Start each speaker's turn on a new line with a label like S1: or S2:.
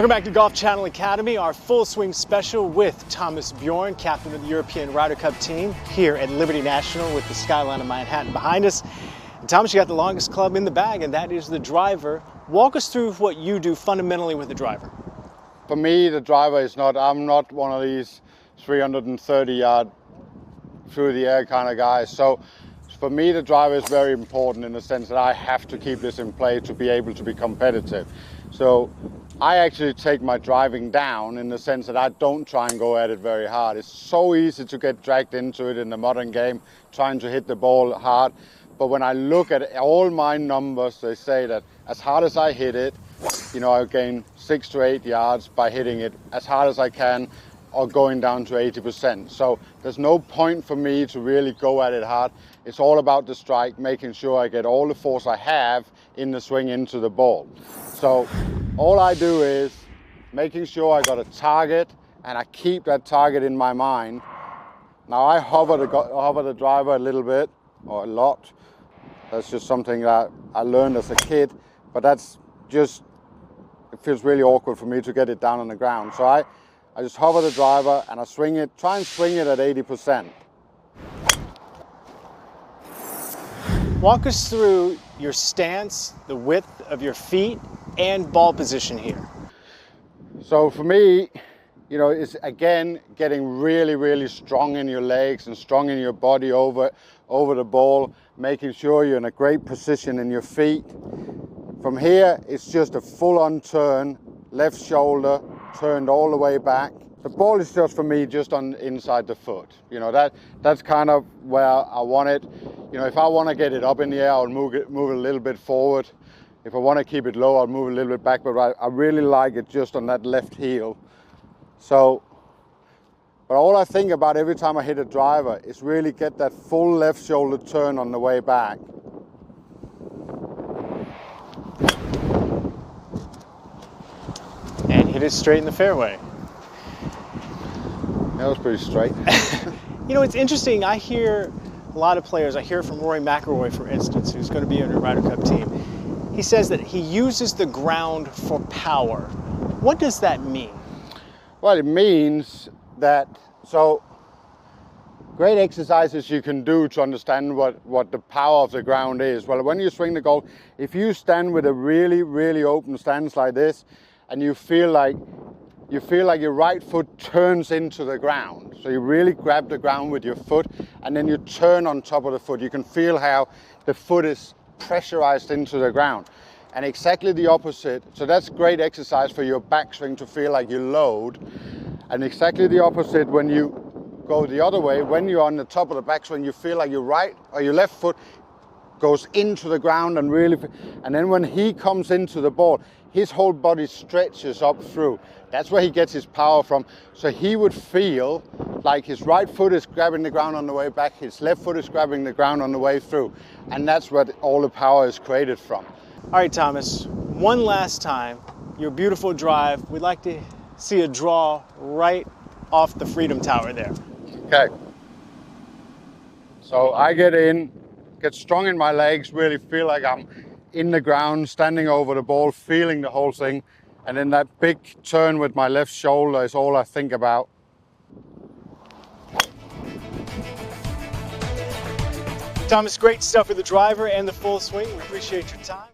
S1: Welcome back to Golf Channel Academy, our full swing special with Thomas Bjorn, captain of the European Ryder Cup team here at Liberty National with the skyline of Manhattan behind us. And Thomas, you got the longest club in the bag, and that is the driver. Walk us through what you do fundamentally with the driver.
S2: For me, the driver is not, I'm not one of these 330 yard through the air kind of guys. So for me, the driver is very important in the sense that I have to keep this in play to be able to be competitive. So I actually take my driving down in the sense that I don't try and go at it very hard. It's so easy to get dragged into it in the modern game, trying to hit the ball hard. But when I look at all my numbers, they say that as hard as I hit it, I gain 6 to 8 yards by hitting it as hard as I can or going down to 80%. So there's no point for me to really go at it hard. It's all about the strike, making sure I get all the force I have in the swing into the ball. So all I do is making sure I got a target and I keep that target in my mind. Now I hover the driver a little bit or a lot. That's just something that I learned as a kid, but that's just, it feels really awkward for me to get it down on the ground. So I just hover the driver and I swing it, try and swing it at 80%.
S1: Walk us through your stance, the width of your feet, and ball position here.
S2: So for me, it's again getting really, really strong in your legs and strong in your body over the ball, making sure you're in a great position in your feet. From here, it's just a full-on turn, left shoulder turned all the way back. The ball is just for me just on inside the foot. That's kind of where I want it. If I want to get it up in the air, I'll move it a little bit forward. If I want to keep it low, I'll move a little bit back, but I really like it just on that left heel. So, but all I think about every time I hit a driver is really get that full left shoulder turn on the way back.
S1: And hit it straight in the fairway.
S2: That was pretty straight.
S1: It's interesting. I hear a lot of players. I hear from Rory McIlroy, for instance, who's going to be on the Ryder Cup team. He says that he uses the ground for power. What does that mean?
S2: Well, it means that, so great exercises you can do to understand what the power of the ground is. Well, when you swing the golf, if you stand with a really, really open stance like this, and you feel like your right foot turns into the ground. So you really grab the ground with your foot and then you turn on top of the foot. You can feel how the foot is pressurized into the ground. And exactly the opposite. So that's great exercise for your backswing to feel like you load. And exactly the opposite when you go the other way. When you're on the top of the backswing, you feel like your right or your left foot goes into the ground and then when he comes into the ball, his whole body stretches up through. That's where he gets his power from. So he would feel like his right foot is grabbing the ground on the way back, his left foot is grabbing the ground on the way through. And that's where all the power is created from.
S1: All right, Thomas, one last time, your beautiful drive. We'd like to see a draw right off the Freedom Tower there.
S2: Okay. So I get in, get strong in my legs, really feel like I'm in the ground, standing over the ball, feeling the whole thing. And then that big turn with my left shoulder is all I think about.
S1: Thomas, great stuff with the driver and the full swing. We appreciate your time.